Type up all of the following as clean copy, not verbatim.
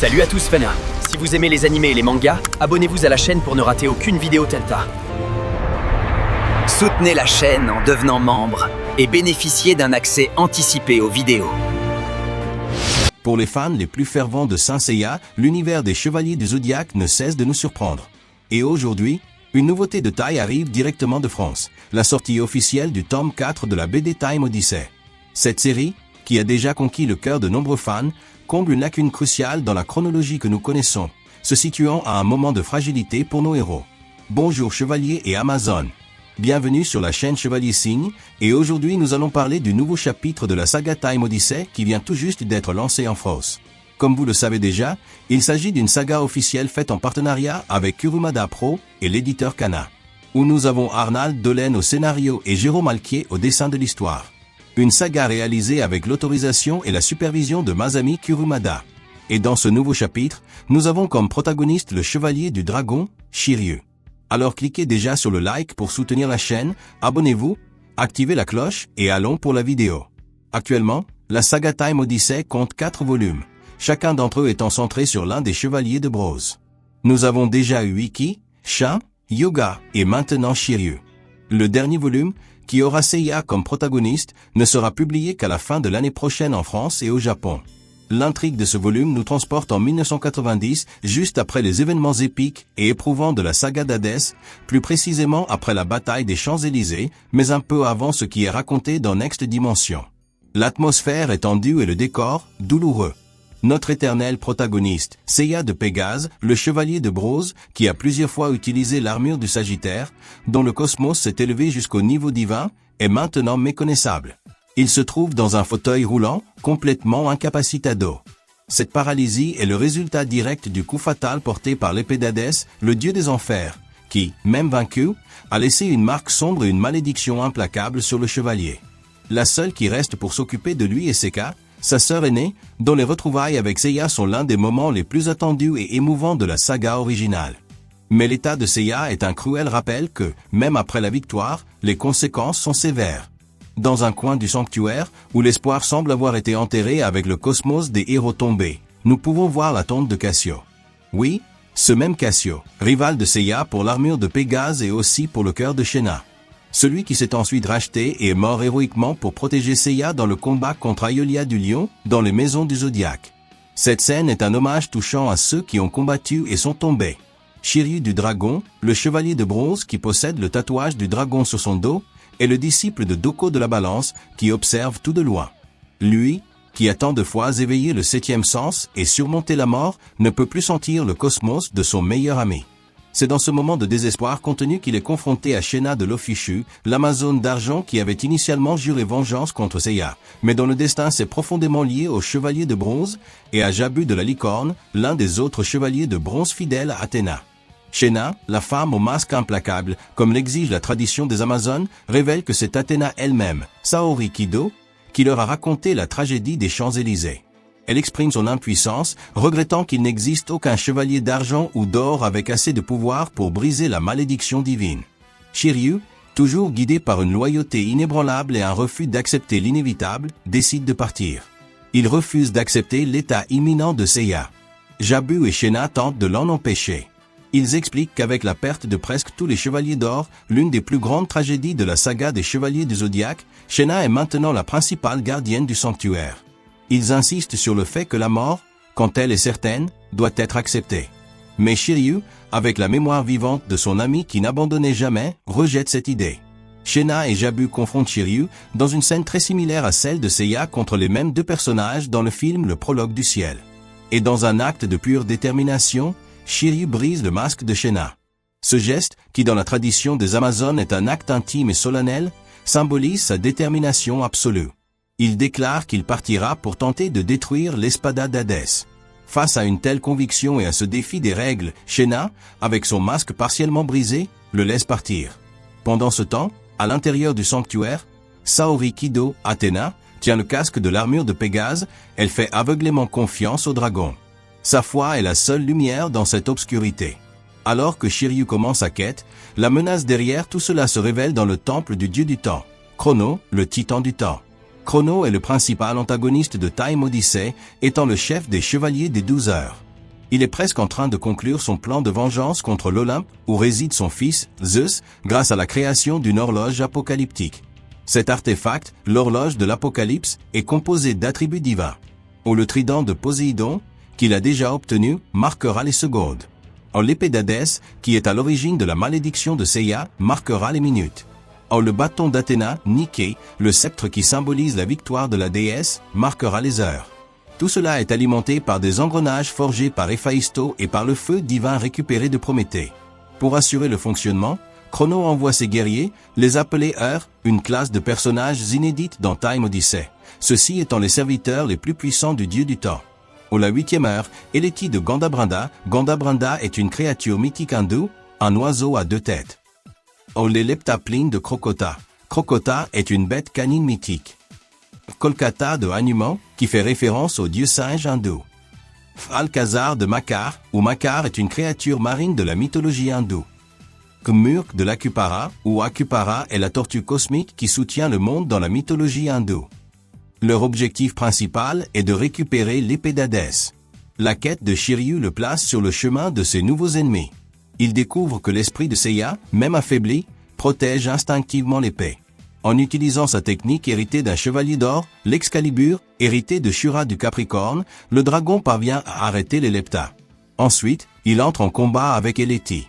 Salut à tous fans. Si vous aimez les animés et les mangas, abonnez-vous à la chaîne pour ne rater aucune vidéo Telta. Soutenez la chaîne en devenant membre et bénéficiez d'un accès anticipé aux vidéos. Pour les fans les plus fervents de Saint Seiya, l'univers des Chevaliers du Zodiaque ne cesse de nous surprendre. Et aujourd'hui, une nouveauté de taille arrive directement de France, la sortie officielle du tome 4 de la BD Time Odyssey. Cette série, qui a déjà conquis le cœur de nombreux fans, comble une lacune cruciale dans la chronologie que nous connaissons, se situant à un moment de fragilité pour nos héros. Bonjour Chevaliers et Amazon. Bienvenue sur la chaîne Chevalier Signe, et aujourd'hui nous allons parler du nouveau chapitre de la saga Time Odyssey qui vient tout juste d'être lancé en France. Comme vous le savez déjà, il s'agit d'une saga officielle faite en partenariat avec Kurumada Pro et l'éditeur Kana, où nous avons Arnald Dollen au scénario et Jérôme Alquier au dessin de l'histoire. Une saga réalisée avec l'autorisation et la supervision de Masami Kurumada. Et dans ce nouveau chapitre, nous avons comme protagoniste le chevalier du dragon, Shiryu. Alors cliquez déjà sur le like pour soutenir la chaîne, abonnez-vous, activez la cloche et allons pour la vidéo. Actuellement, la saga Time Odyssey compte 4 volumes, chacun d'entre eux étant centré sur l'un des chevaliers de bronze. Nous avons déjà eu Ikki, Shin, Hyuga et maintenant Shiryu. Le dernier volume, qui aura Seiya comme protagoniste, ne sera publié qu'à la fin de l'année prochaine en France et au Japon. L'intrigue de ce volume nous transporte en 1990, juste après les événements épiques et éprouvants de la saga d'Hadès, plus précisément après la bataille des Champs-Élysées, mais un peu avant ce qui est raconté dans Next Dimension. L'atmosphère est tendue et le décor, douloureux. Notre éternel protagoniste, Seiya de Pégase, le chevalier de bronze, qui a plusieurs fois utilisé l'armure du Sagittaire, dont le cosmos s'est élevé jusqu'au niveau divin, est maintenant méconnaissable. Il se trouve dans un fauteuil roulant, complètement incapacitado. Cette paralysie est le résultat direct du coup fatal porté par l'épée d'Hadès, le dieu des enfers, qui, même vaincu, a laissé une marque sombre et une malédiction implacable sur le chevalier. La seule qui reste pour s'occuper de lui est Sekka, sa sœur aînée, dont les retrouvailles avec Seiya sont l'un des moments les plus attendus et émouvants de la saga originale. Mais l'état de Seiya est un cruel rappel que, même après la victoire, les conséquences sont sévères. Dans un coin du sanctuaire, où l'espoir semble avoir été enterré avec le cosmos des héros tombés, nous pouvons voir la tombe de Cassio. Oui, ce même Cassio, rival de Seiya pour l'armure de Pégase et aussi pour le cœur de Shenna. Celui qui s'est ensuite racheté et est mort héroïquement pour protéger Seiya dans le combat contre Aeolia du Lion dans les maisons du Zodiaque. Cette scène est un hommage touchant à ceux qui ont combattu et sont tombés. Shiryu du dragon, le chevalier de bronze qui possède le tatouage du dragon sur son dos, est le disciple de Doko de la balance qui observe tout de loin. Lui, qui a tant de fois éveillé le 7e sens et surmonté la mort, ne peut plus sentir le cosmos de son meilleur ami. C'est dans ce moment de désespoir contenu qu'il est confronté à Shenna de l'Offichu, l'Amazone d'argent qui avait initialement juré vengeance contre Seiya, mais dont le destin s'est profondément lié au chevalier de bronze, et à Jabu de la licorne, l'un des autres chevaliers de bronze fidèles à Athéna. Shenna, la femme au masque implacable, comme l'exige la tradition des Amazones, révèle que c'est Athéna elle-même, Saori Kido, qui leur a raconté la tragédie des Champs-Élysées. Elle exprime son impuissance, regrettant qu'il n'existe aucun chevalier d'argent ou d'or avec assez de pouvoir pour briser la malédiction divine. Shiryu, toujours guidé par une loyauté inébranlable et un refus d'accepter l'inévitable, décide de partir. Il refuse d'accepter l'état imminent de Seiya. Jabu et Shenna tentent de l'en empêcher. Ils expliquent qu'avec la perte de presque tous les chevaliers d'or, l'une des plus grandes tragédies de la saga des chevaliers du Zodiaque, Shenna est maintenant la principale gardienne du sanctuaire. Ils insistent sur le fait que la mort, quand elle est certaine, doit être acceptée. Mais Shiryu, avec la mémoire vivante de son ami qui n'abandonnait jamais, rejette cette idée. Shenna et Jabu confrontent Shiryu dans une scène très similaire à celle de Seiya contre les mêmes deux personnages dans le film Le Prologue du Ciel. Et dans un acte de pure détermination, Shiryu brise le masque de Shenna. Ce geste, qui dans la tradition des Amazones est un acte intime et solennel, symbolise sa détermination absolue. Il déclare qu'il partira pour tenter de détruire l'espada d'Hadès. Face à une telle conviction et à ce défi des règles, Shenna, avec son masque partiellement brisé, le laisse partir. Pendant ce temps, à l'intérieur du sanctuaire, Saori Kido, Athéna, tient le casque de l'armure de Pégase, elle fait aveuglément confiance au dragon. Sa foi est la seule lumière dans cette obscurité. Alors que Shiryu commence sa quête, la menace derrière tout cela se révèle dans le temple du dieu du temps, Chrono, le titan du temps. Chrono est le principal antagoniste de Time Odyssey, étant le chef des Chevaliers des 12 heures. Il est presque en train de conclure son plan de vengeance contre l'Olympe où réside son fils, Zeus, grâce à la création d'une horloge apocalyptique. Cet artefact, l'horloge de l'Apocalypse, est composé d'attributs divins. Le trident de Poséidon, qu'il a déjà obtenu, marquera les secondes. L'épée d'Hadès, qui est à l'origine de la malédiction de Seiya, marquera les minutes. Le bâton d'Athéna, Nike, le sceptre qui symbolise la victoire de la déesse, marquera les heures. Tout cela est alimenté par des engrenages forgés par Héphaïsto et par le feu divin récupéré de Prométhée. Pour assurer le fonctionnement, Chrono envoie ses guerriers, les appelés Heures, une classe de personnages inédites dans Time Odyssey, ceux-ci étant les serviteurs les plus puissants du dieu du temps. La 8e heure, Eleti de Gandabrinda. Gandabrinda est une créature mythique hindoue, un oiseau à 2 têtes. Les leptaplines de Crocota. Crocota est une bête canine mythique. Kolkata de Hanuman, qui fait référence au dieu singe hindou. Alcazar de Makar, ou Makar est une créature marine de la mythologie hindoue. Murk de l'Akupara, ou Akupara est la tortue cosmique qui soutient le monde dans la mythologie hindoue. Leur objectif principal est de récupérer l'épée d'Hadès. La quête de Shiryu le place sur le chemin de ses nouveaux ennemis. Il découvre que l'esprit de Seiya, même affaibli, protège instinctivement l'épée. En utilisant sa technique héritée d'un chevalier d'or, l'Excalibur, hérité de Shura du Capricorne, le dragon parvient à arrêter les leptas. Ensuite, il entre en combat avec Eleti.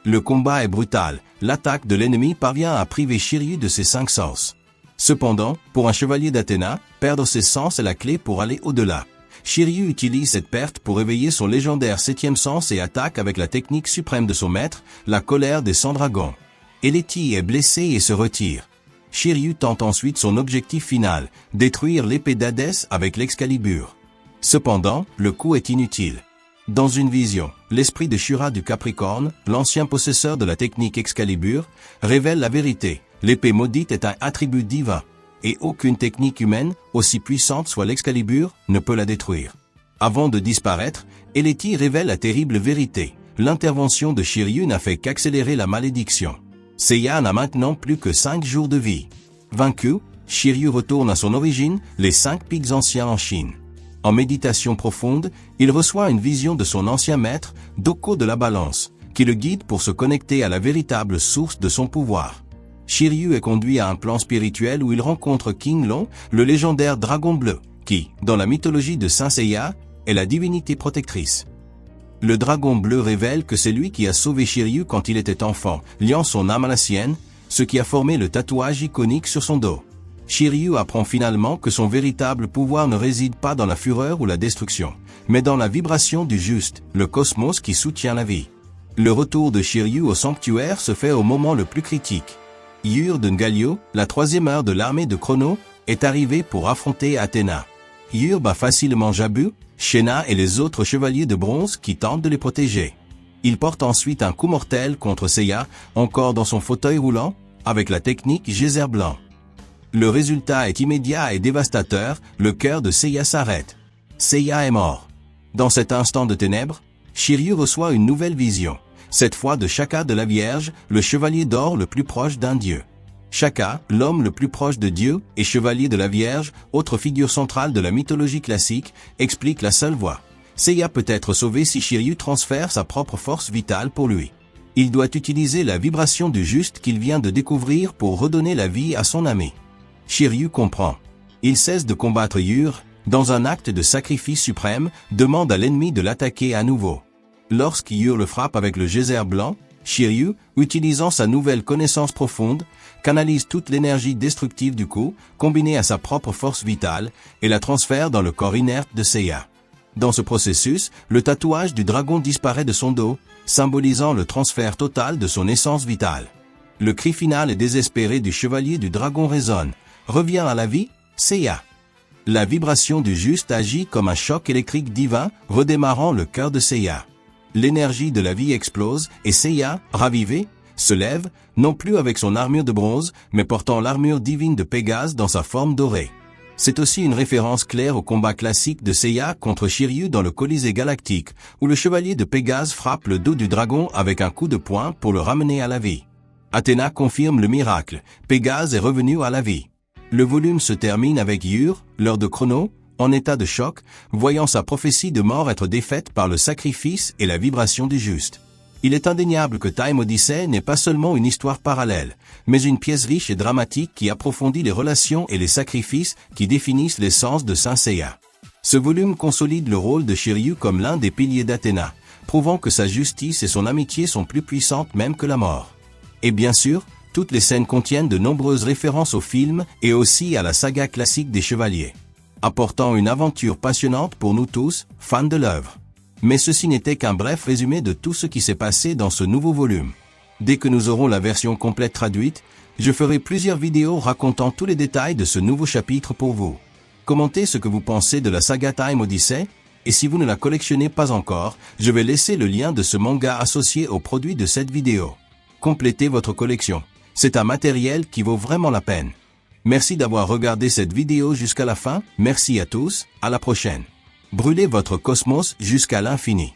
Le combat est brutal, l'attaque de l'ennemi parvient à priver Shiryu de ses 5 sens. Cependant, pour un chevalier d'Athéna, perdre ses sens est la clé pour aller au-delà. Shiryu utilise cette perte pour éveiller son légendaire 7e sens et attaque avec la technique suprême de son maître, la colère des 100 dragons. Eleti est blessé et se retire. Shiryu tente ensuite son objectif final, détruire l'épée d'Hadès avec l'Excalibur. Cependant, le coup est inutile. Dans une vision, l'esprit de Shura du Capricorne, l'ancien possesseur de la technique Excalibur, révèle la vérité. L'épée maudite est un attribut divin, et aucune technique humaine, aussi puissante soit l'Excalibur, ne peut la détruire. Avant de disparaître, Eleti révèle la terrible vérité. L'intervention de Shiryu n'a fait qu'accélérer la malédiction. Seiya n'a maintenant plus que 5 jours de vie. Vaincu, Shiryu retourne à son origine, les 5 pics anciens en Chine. En méditation profonde, il reçoit une vision de son ancien maître, Doko de la Balance, qui le guide pour se connecter à la véritable source de son pouvoir. Shiryu est conduit à un plan spirituel où il rencontre King Long, le légendaire dragon bleu, qui, dans la mythologie de Saint Seiya, est la divinité protectrice. Le dragon bleu révèle que c'est lui qui a sauvé Shiryu quand il était enfant, liant son âme à la sienne, ce qui a formé le tatouage iconique sur son dos. Shiryu apprend finalement que son véritable pouvoir ne réside pas dans la fureur ou la destruction, mais dans la vibration du juste, le cosmos qui soutient la vie. Le retour de Shiryu au sanctuaire se fait au moment le plus critique. Yur de Ngalio, la 3e heure de l'armée de Chrono, est arrivée pour affronter Athéna. Yur bat facilement Jabu, Shena et les autres chevaliers de bronze qui tentent de les protéger. Il porte ensuite un coup mortel contre Seiya, encore dans son fauteuil roulant, avec la technique geyser blanc. Le résultat est immédiat et dévastateur, le cœur de Seiya s'arrête. Seiya est mort. Dans cet instant de ténèbres, Shiryu reçoit une nouvelle vision, cette fois de Shaka de la Vierge, le chevalier d'or le plus proche d'un dieu. Shaka, l'homme le plus proche de Dieu, et chevalier de la Vierge, autre figure centrale de la mythologie classique, explique la seule voie. Seiya peut être sauvé si Shiryu transfère sa propre force vitale pour lui. Il doit utiliser la vibration du juste qu'il vient de découvrir pour redonner la vie à son ami. Shiryu comprend. Il cesse de combattre Yur, dans un acte de sacrifice suprême, demande à l'ennemi de l'attaquer à nouveau. Lorsqu'Yur le frappe avec le geyser blanc, Shiryu, utilisant sa nouvelle connaissance profonde, canalise toute l'énergie destructive du coup, combinée à sa propre force vitale, et la transfère dans le corps inerte de Seiya. Dans ce processus, le tatouage du dragon disparaît de son dos, symbolisant le transfert total de son essence vitale. Le cri final et désespéré du chevalier du dragon résonne. Revient à la vie, Seiya. La vibration du juste agit comme un choc électrique divin, redémarrant le cœur de Seiya. L'énergie de la vie explose et Seiya, ravivé, se lève, non plus avec son armure de bronze, mais portant l'armure divine de Pégase dans sa forme dorée. C'est aussi une référence claire au combat classique de Seiya contre Shiryu dans le Colisée galactique, où le chevalier de Pégase frappe le dos du dragon avec un coup de poing pour le ramener à la vie. Athéna confirme le miracle, Pégase est revenu à la vie. Le volume se termine avec Yur, l'heure de Chrono, en état de choc, voyant sa prophétie de mort être défaite par le sacrifice et la vibration du juste. Il est indéniable que Time Odyssey n'est pas seulement une histoire parallèle, mais une pièce riche et dramatique qui approfondit les relations et les sacrifices qui définissent l'essence de Saint Seiya. Ce volume consolide le rôle de Shiryu comme l'un des piliers d'Athéna, prouvant que sa justice et son amitié sont plus puissantes même que la mort. Et bien sûr, toutes les scènes contiennent de nombreuses références au film et aussi à la saga classique des Chevaliers, apportant une aventure passionnante pour nous tous, fans de l'œuvre. Mais ceci n'était qu'un bref résumé de tout ce qui s'est passé dans ce nouveau volume. Dès que nous aurons la version complète traduite, je ferai plusieurs vidéos racontant tous les détails de ce nouveau chapitre pour vous. Commentez ce que vous pensez de la saga Time Odyssey, et si vous ne la collectionnez pas encore, je vais laisser le lien de ce manga associé au produit de cette vidéo. Complétez votre collection. C'est un matériel qui vaut vraiment la peine. Merci d'avoir regardé cette vidéo jusqu'à la fin, merci à tous, à la prochaine. Brûlez votre cosmos jusqu'à l'infini.